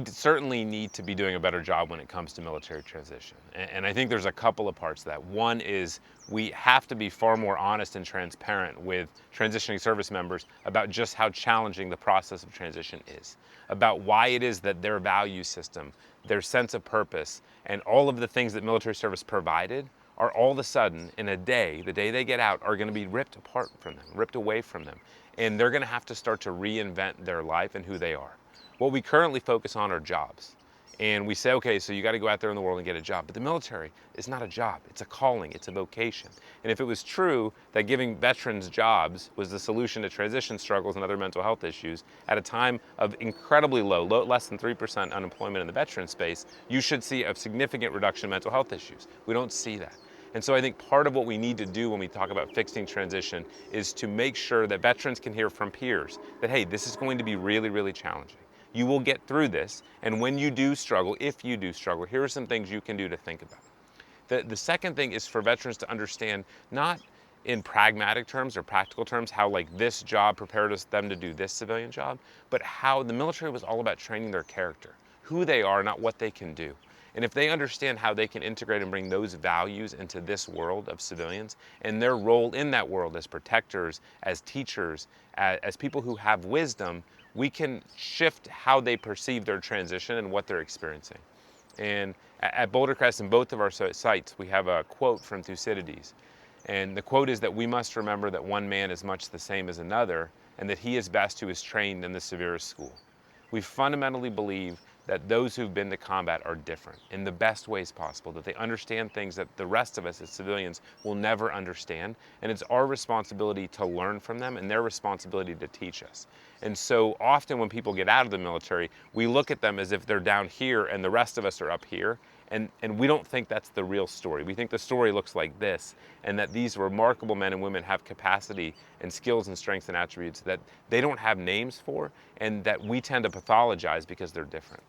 certainly need to be doing a better job when it comes to military transition. And I think there's a couple of parts to that. One is we have to be far more honest and transparent with transitioning service members about just how challenging the process of transition is, about why it is that their value system, their sense of purpose, and all of the things that military service provided are all of a sudden, in a day, the day they get out, are going to be ripped apart from them, ripped away from them. And they're going to have to start to reinvent their life and who they are. What we currently focus on are jobs. And we say, okay, so you got to go out there in the world and get a job. But the military is not a job. It's a calling. It's a vocation. And if it was true that giving veterans jobs was the solution to transition struggles and other mental health issues at a time of incredibly low, less than 3% unemployment in the veteran space, you should see a significant reduction in mental health issues. We don't see that. And so I think part of what we need to do when we talk about fixing transition is to make sure that veterans can hear from peers that, hey, this is going to be really, really challenging. You will get through this, and when you do struggle, if you do struggle, here are some things you can do to think about. The second thing is for veterans to understand, not in pragmatic terms or practical terms, how like this job prepared them to do this civilian job, but how the military was all about training their character, who they are, not what they can do. And if they understand how they can integrate and bring those values into this world of civilians and their role in that world as protectors, as teachers, as people who have wisdom, we can shift how they perceive their transition and what they're experiencing. And at Boulder Crest and both of our sites, we have a quote from Thucydides. And the quote is that we must remember that one man is much the same as another, and that he is best who is trained in the severest school. We fundamentally believe that those who've been to combat are different in the best ways possible, that they understand things that the rest of us as civilians will never understand, and it's our responsibility to learn from them and their responsibility to teach us. And so often when people get out of the military, we look at them as if they're down here and the rest of us are up here, and we don't think that's the real story. We think the story looks like this, and that these remarkable men and women have capacity and skills and strengths and attributes that they don't have names for, and that we tend to pathologize because they're different.